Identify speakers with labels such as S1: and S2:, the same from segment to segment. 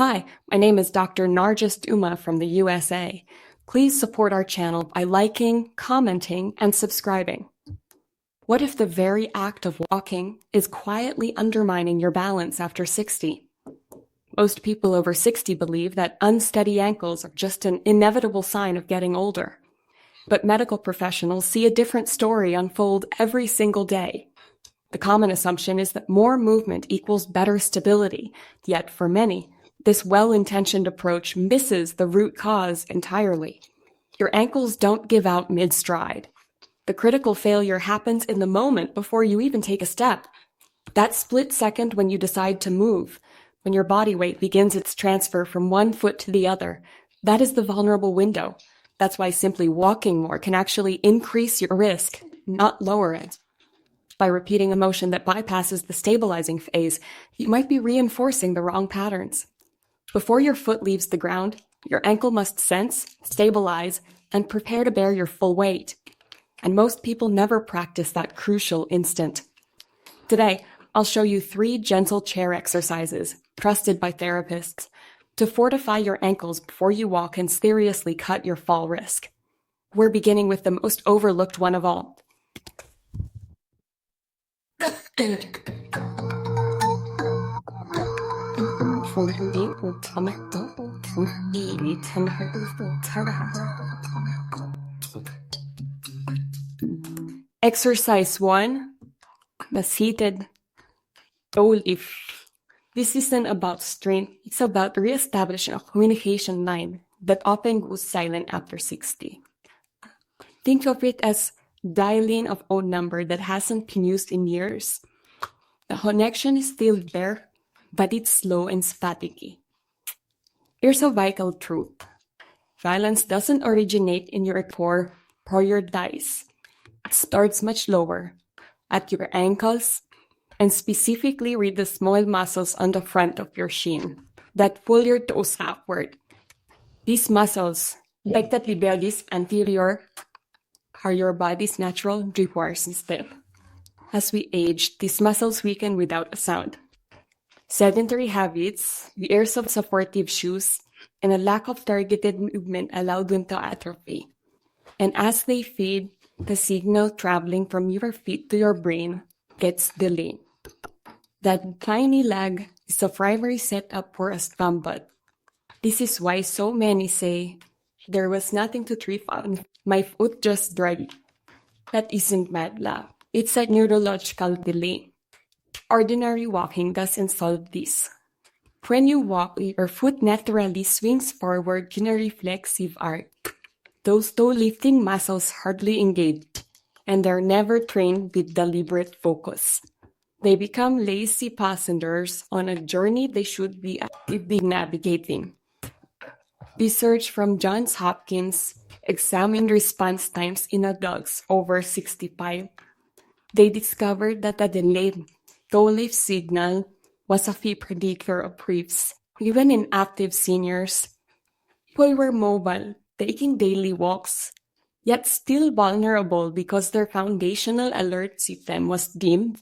S1: Hi, my name is Dr. Narjust Uma from the USA. Please support our channel by liking, commenting, and subscribing. What if the very act of walking is quietly undermining your balance after 60? Most people over 60 believe that unsteady ankles are just an inevitable sign of getting older. But medical professionals see a different story unfold every single day. The common assumption is that more movement equals better stability, yet for many, this well-intentioned approach misses the root cause entirely. Your ankles don't give out mid-stride. The critical failure happens in the moment before you even take a step. That split second when you decide to move, when your body weight begins its transfer from one foot to the other, that is the vulnerable window. That's why simply walking more can actually increase your risk, not lower it. By repeating a motion that bypasses the stabilizing phase, you might be reinforcing the wrong patterns. Before your foot leaves the ground, your ankle must sense, stabilize, and prepare to bear your full weight. And most people never practice that crucial instant. Today, I'll show you 3 gentle chair exercises, trusted by therapists, to fortify your ankles before you walk and seriously cut your fall risk. We're beginning with the most overlooked one of all. Exercise 1, the seated toe lift. This isn't about strength, it's about reestablishing a communication line that often goes silent after 60. Think of it as dialing a phone number that hasn't been used in years. The connection is still there, but it's slow and staticky. Here's a vital truth. Violence doesn't originate in your core or your thighs. It starts much lower, at your ankles, and specifically with the small muscles on the front of your shin that pull your toes upward. These muscles, like the tibialis anterior, are your body's natural reward system. As we age, these muscles weaken without a sound. Sedentary habits, the years of supportive shoes, and a lack of targeted movement allow them to atrophy. And as they fade, the signal traveling from your feet to your brain gets delayed. That tiny lag is a primary setup for a slump butt. This is why so many say, there was nothing to trip on, my foot just dragged. That isn't bad luck. It's a neurological delay. Ordinary walking doesn't solve this. When you walk, your foot naturally swings forward in a reflexive arc. Those toe-lifting muscles hardly engage, and they're never trained with deliberate focus. They become lazy passengers on a journey they should be actively navigating. Research from Johns Hopkins examined response times in adults over 65. They discovered that the delayed toe lift signal was a key predictor of trips. Even in active seniors, people were mobile, taking daily walks, yet still vulnerable because their foundational alert system was dimmed.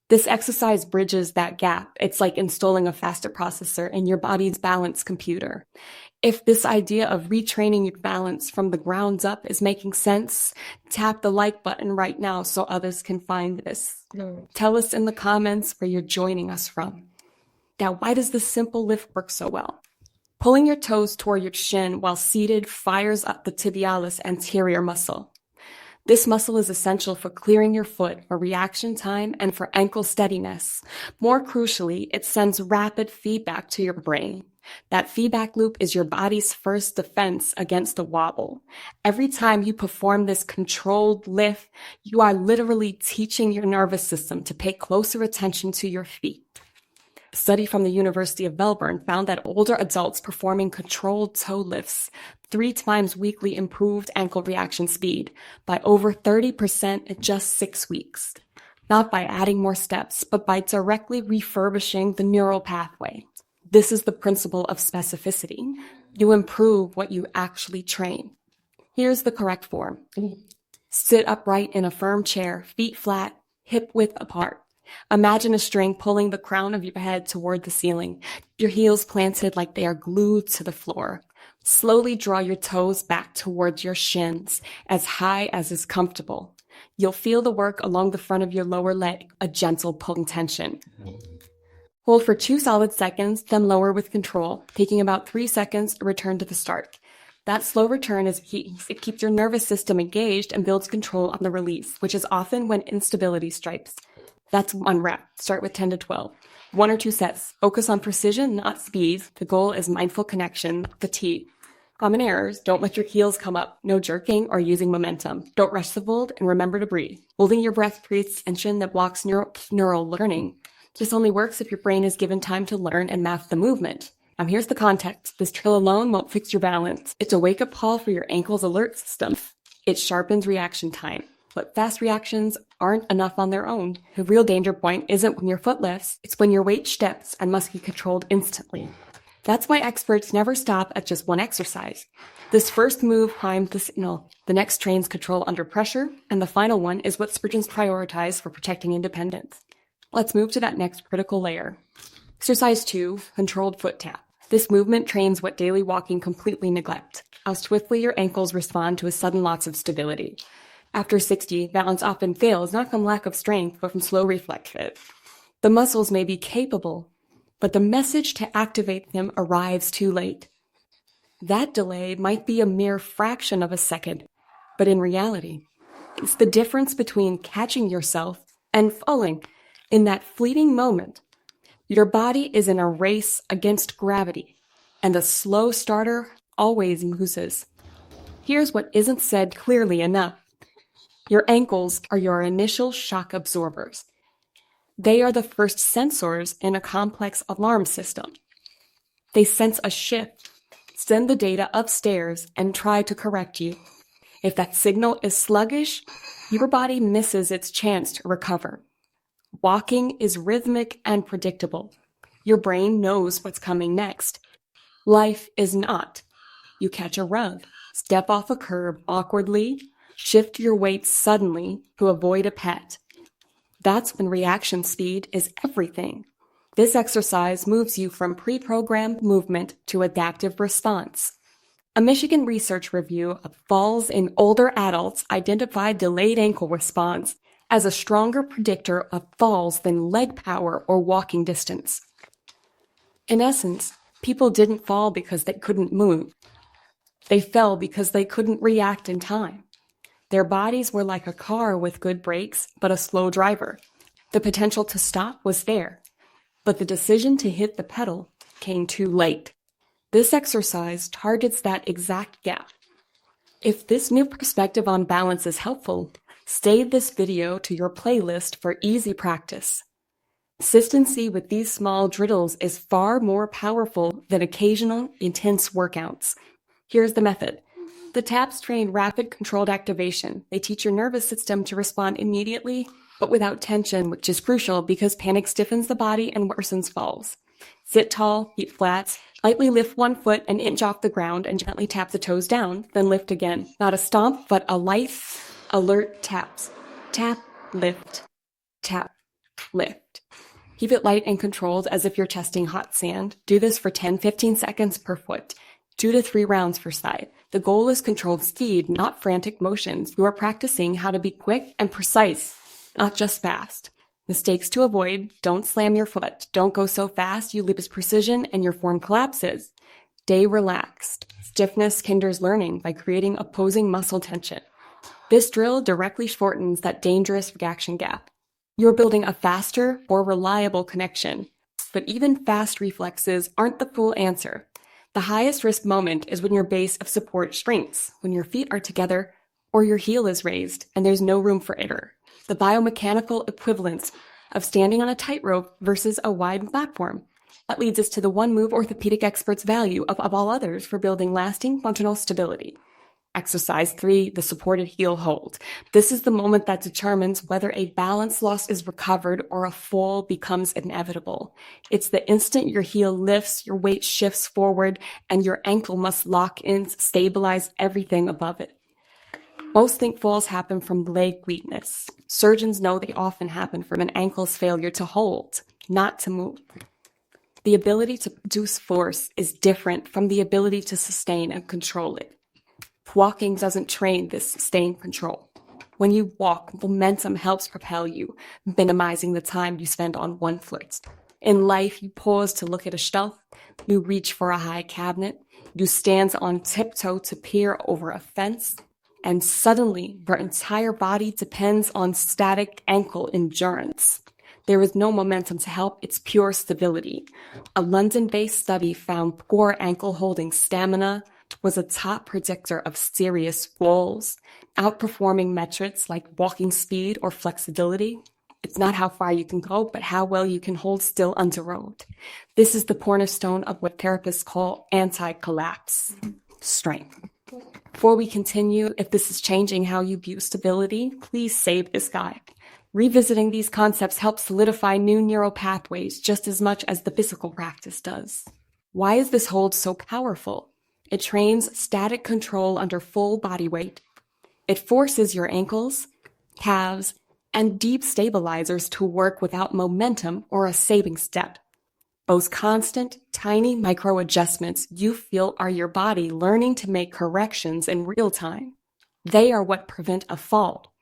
S1: This exercise bridges that gap. It's like installing a faster processor in your body's balance computer. If this idea of retraining your balance from the ground up is making sense, tap the like button right now so others can find this. Tell us in the comments where you're joining us from. Now, why does this simple lift work so well? Pulling your toes toward your shin while seated fires up the tibialis anterior muscle. This muscle is essential for clearing your foot, for reaction time, and for ankle steadiness. More crucially, it sends rapid feedback to your brain. That feedback loop is your body's first defense against a wobble. Every time you perform this controlled lift, you are literally teaching your nervous system to pay closer attention to your feet. A study from the University of Melbourne found that older adults performing controlled toe lifts 3 times weekly improved ankle reaction speed by over 30% in just 6 weeks. Not by adding more steps, but by directly refurbishing the neural pathway. This is the principle of specificity. You improve what you actually train. Here's the correct form. Sit upright in a firm chair, feet flat, hip width apart. Imagine a string pulling the crown of your head toward the ceiling, your heels planted like they are glued to the floor. Slowly draw your toes back towards your shins, as high as is comfortable. You'll feel the work along the front of your lower leg, a gentle pulling tension. Hold for 2 solid seconds, then lower with control, taking about 3 seconds to return to the start. That slow return is key. It keeps your nervous system engaged and builds control on the release, which is often when instability strikes. That's 1 rep. Start with 10 to 12. 1 or 2 sets. Focus on precision, not speed. The goal is mindful connection, the T. Common errors: don't let your heels come up. No jerking or using momentum. Don't rush the fold, and remember to breathe. Holding your breath creates tension that blocks neural learning. This only works if your brain is given time to learn and map the movement. Here's the context. This drill alone won't fix your balance. It's a wake-up call for your ankle's alert system. It sharpens reaction time. But fast reactions aren't enough on their own. The real danger point isn't when your foot lifts, it's when your weight steps and must be controlled instantly. That's why experts never stop at just one exercise. This first move primes the signal. The next trains control under pressure, and the final one is what surgeons prioritize for protecting independence. Let's move to that next critical layer. Exercise 2, controlled foot tap. This movement trains what daily walking completely neglect: how swiftly your ankles respond to a sudden loss of stability. After 60, balance often fails, not from lack of strength, but from slow reflexes. The muscles may be capable, but the message to activate them arrives too late. That delay might be a mere fraction of a second, but in reality, it's the difference between catching yourself and falling. In that fleeting moment, your body is in a race against gravity, and the slow starter always loses. Here's what isn't said clearly enough. Your ankles are your initial shock absorbers. They are the first sensors in a complex alarm system. They sense a shift, send the data upstairs, and try to correct you. If that signal is sluggish, your body misses its chance to recover. Walking is rhythmic and predictable. Your brain knows what's coming next. Life is not. You catch a rug, step off a curb awkwardly, shift your weight suddenly to avoid a pet. That's when reaction speed is everything. This exercise moves you from pre-programmed movement to adaptive response. A Michigan research review of falls in older adults identified delayed ankle response as a stronger predictor of falls than leg power or walking distance. In essence, people didn't fall because they couldn't move. They fell because they couldn't react in time. Their bodies were like a car with good brakes, but a slow driver. The potential to stop was there, but the decision to hit the pedal came too late. This exercise targets that exact gap. If this new perspective on balance is helpful, save this video to your playlist for easy practice. Consistency with these small drills is far more powerful than occasional, intense workouts. Here's the method. The taps train rapid, controlled activation. They teach your nervous system to respond immediately, but without tension, which is crucial because panic stiffens the body and worsens falls. Sit tall, feet flat, lightly lift one foot an inch off the ground and gently tap the toes down, then lift again. Not a stomp, but a light, alert taps. Tap, lift, tap, lift. Keep it light and controlled as if you're testing hot sand. Do this for 10-15 seconds per foot, 2 to 3 rounds per side. The goal is controlled speed, not frantic motions. You are practicing how to be quick and precise, not just fast. Mistakes to avoid: don't slam your foot. Don't go so fast you lose precision and your form collapses. Stay relaxed. Stiffness hinders learning by creating opposing muscle tension. This drill directly shortens that dangerous reaction gap. You're building a faster, more reliable connection. But even fast reflexes aren't the full answer. The highest risk moment is when your base of support shrinks, when your feet are together or your heel is raised and there's no room for error. The biomechanical equivalence of standing on a tightrope versus a wide platform. That leads us to the one move orthopedic experts value above all others for building lasting functional stability. Exercise 3, the supported heel hold. This is the moment that determines whether a balance loss is recovered or a fall becomes inevitable. It's the instant your heel lifts, your weight shifts forward, and your ankle must lock in to stabilize everything above it. Most think falls happen from leg weakness. Surgeons know they often happen from an ankle's failure to hold, not to move. The ability to produce force is different from the ability to sustain and control it. Walking doesn't train this sustained control. When you walk, momentum helps propel you, minimizing the time you spend on one foot. In life, you pause to look at a shelf, you reach for a high cabinet, you stand on tiptoe to peer over a fence, and suddenly your entire body depends on static ankle endurance. There is no momentum to help, it's pure stability. A London-based study found poor ankle holding stamina was a top predictor of serious falls, outperforming metrics like walking speed or flexibility. It's not how far you can go, but how well you can hold still underroad. This is the cornerstone of what therapists call anti-collapse strength. Before we continue, if this is changing how you view stability, please save this guide. Revisiting these concepts helps solidify new neural pathways just as much as the physical practice does. Why is this hold so powerful? It trains static control under full body weight. It forces your ankles, calves, and deep stabilizers to work without momentum or a saving step. Those constant, tiny micro adjustments you feel are your body learning to make corrections in real time. They are what prevent a fall.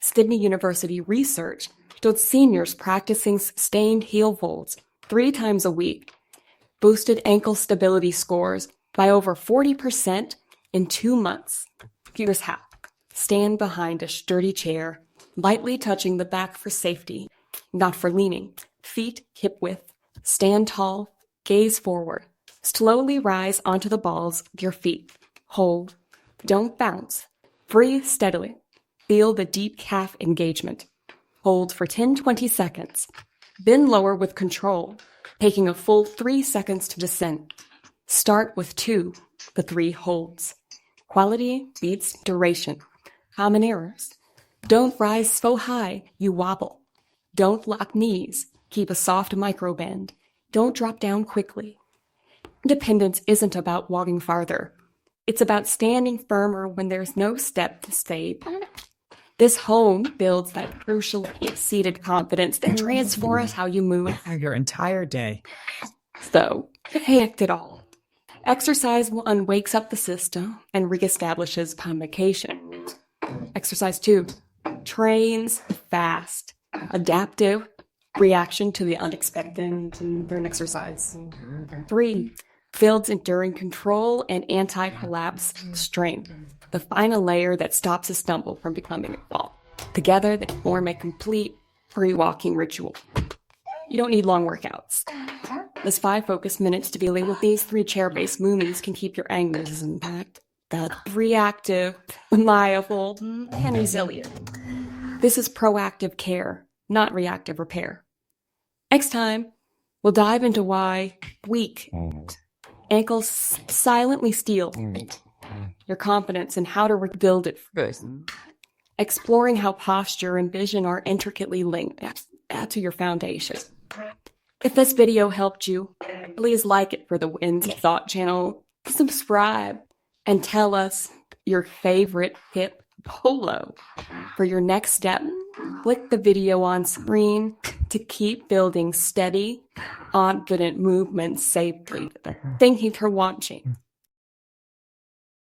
S1: Sydney University research showed seniors practicing sustained heel holds 3 times a week boosted ankle stability scores by over 40% in 2 months. Here's how. Stand behind a sturdy chair, lightly touching the back for safety, not for leaning. Feet hip width. Stand tall, gaze forward. Slowly rise onto the balls of your feet. Hold. Don't bounce. Breathe steadily. Feel the deep calf engagement. Hold for 10-20 seconds. Then lower with control, taking a full 3 seconds to descend. Start with 2, the 3 holds. Quality beats duration. Common errors. Don't rise so high you wobble. Don't lock knees. Keep a soft microbend. Don't drop down quickly. Independence isn't about walking farther. It's about standing firmer when there's no step to save. This hold builds that crucial seated confidence that transforms how you move
S2: your entire day.
S1: So, connect it all. Exercise 1 wakes up the system and reestablishes convocation. Exercise 2 trains fast, adaptive reaction to the unexpected during exercise. 3 builds enduring control and anti-collapse strength, the final layer that stops a stumble from becoming a fall. Together, they form a complete pre-walking ritual. You don't need long workouts. This 5 focus minutes to be able with these 3 chair-based movements can keep your ankles intact, reactive, pliable, and resilient. This is proactive care, not reactive repair. Next time, we'll dive into why weak ankles silently steal your confidence and how to rebuild it first. Exploring how posture and vision are intricately linked. Add to your foundation. If this video helped you, please like it for the Wins Thought channel, subscribe, and tell us your favorite hip polo. For your next step, click the video on screen to keep building steady, confident movements safely. Thank you for watching.